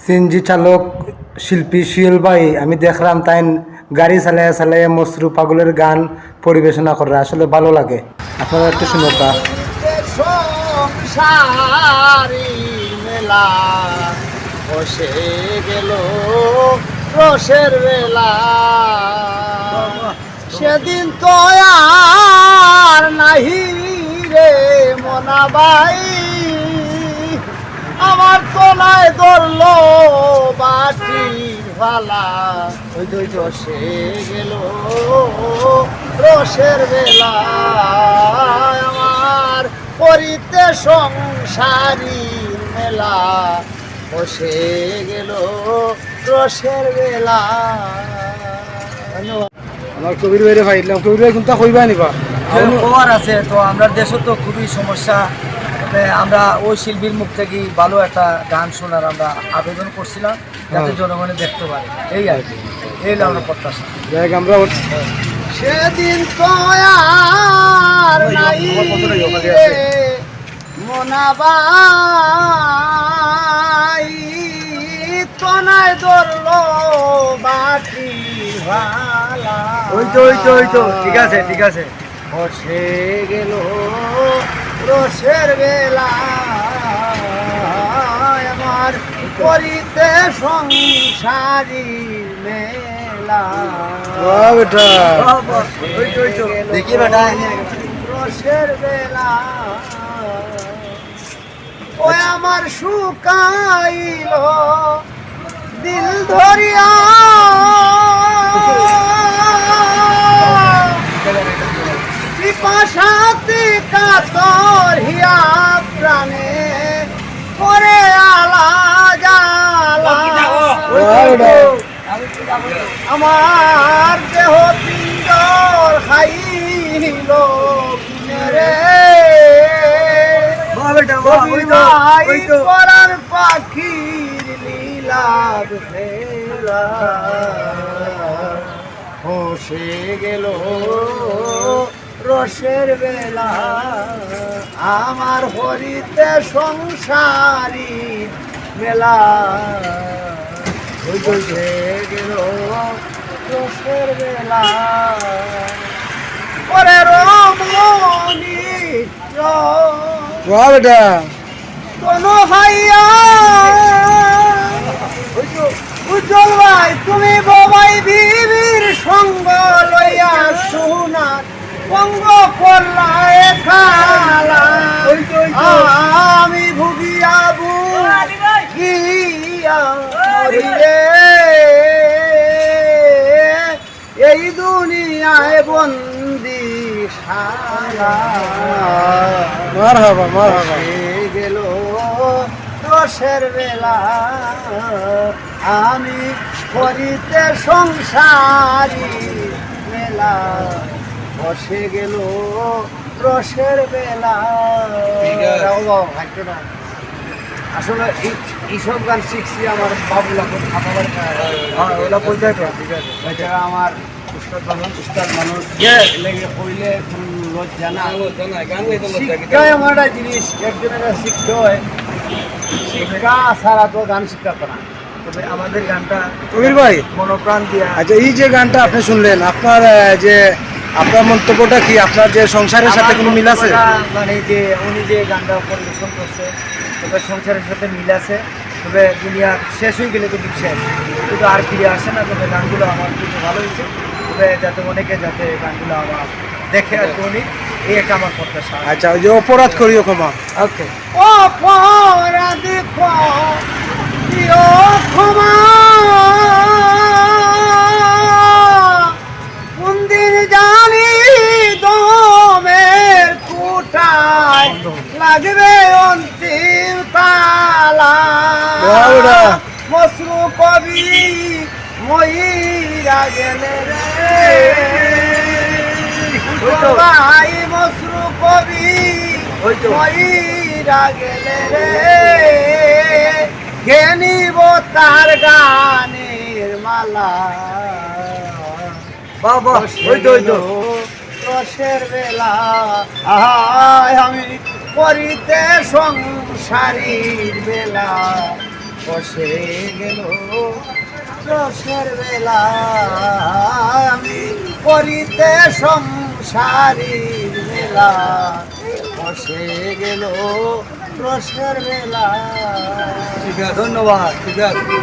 CNG চালক শিল্পী সুয়েল ভাই আমি দেখলাম তাই গাড়ি চালাইয়া চালাইয়া মসরু পাগলের গান পরিবেশনা করে আসলে ভালো লাগে। আপনারা একটু শুনোকা। সংসারি মেলা বসে গেল রসের বেলা, সেদিন তো আর নাহি রে মনাবাই, আমার তোলায় ধরলো বাটির ভালা, বসে গেল রসের বেলা, আমার করিতে সংসারী মেলা বসে গেল রসের বেলা। ধন্যবাদ। আমার কবির ভাইরে ভাইলাম, কবির ভাই কোনটা কইবা নিবা খবর আছে তো, আমরা দেশে তো খুবই সমস্যা, আমরা ওই শিল্পীর মুখ থেকে ভালো একটা গান শোনার আমরা আবেদন করছিলাম যাতে জনগণে দেখতে পারে, এই আর কি, এই আমরা প্রত্যাশা। দেখ আমরা সেদিন তো আর নাই রে মনাবাই, তনায় ধরলো বাটি ভালা, ওই তো ঠিক আছে ঠিক আছে, বসে গেল রসের বেলা, আমার করিতে সংসারী মেলা। বেটা দেখি বেটা রসের বেলা, ওই আমার শুকাইল দিল ধরিয়া, পিপাসাতে কাতর হিয়া প্রাণে করে আলা জালা, আমার দেহ পিঞ্জর খাইল রে পরার পাখির লীলার খেলা, বসে গেল রসের বেলা, আমার হরিতে সংসারী মেলা, বসে গেল রসের বেলা, ওরে রমণী বেটা কোনো ভাইয়া, উজ্জ্বল ভাই তুমি বাবাই বিবির সঙ্গ লইয়া সোনার পঙ্গ করলা খালা, আমি ভুগিয়া ভুগিয়া মরিলে এই দুনিয়ায় বন্দি সারা, মারহাবা মারহাবা গেল রসের বেলা, আমি করিতে সংসারী মেলা, বসে গেল রসের বেলা। আসলে এইসব গান শিখছি আমার বাবুলা ওইলা পর্যায়ে, ঠিক আছে, এছাড়া আমার উস্তাদ মানুষ লেগে পড়লে লজ্জা না, শিক্ষায় আমার একটা জিনিস, একজনের শিখতে হয়, শিক্ষা ছাড়া তো গান শিখাতো না, তবে আমাদের গানটা কবির ভাই মনোপ্রাণ দিয়া। আচ্ছা এই যে গানটা আপনি শুনলেন, আপনার যে আপনার মন্তব্যটা কি, আপনার যে সংসারের সাথে কোনো মিল আছে? মানে যে উনি যে গানটা পরিবেশন করছে তবে সংসারের সাথে মিল আছে, তবে দুনিয়া শেষ হয়ে গেলে তো শেষ, কিন্তু আর ফিরে আসে না, তবে গানগুলো আমার খুব ভালো হয়েছে, তবে যাতে অনেকে যাতে গানগুলো আমার দেখে আর কি, উনি এই একটা আমার প্রত্যাশা। আচ্ছা ওই যে অপরাধ করিও ক্ষমা, ওকে অপরাধ করিও ক্ষমা, কোনদিন জানি দমের কুটায় লাগবে অন্তিম তালা, মসরু কবি ময়ূরা গেলে রে ভাই, মসরু কবি ময়ূরা গেলে রে, ঘেনিব তার গানের মালা, বাবা ওই তো রসের বেলা, আহাই আমি করিতে সংসারীর বেলা, বসে গেল রসের বেলা আমি করিতে সংসারীর বেলা বসে গেল রসের বেলা। ঠিক আছে, ধন্যবাদ। ঠিক আছে।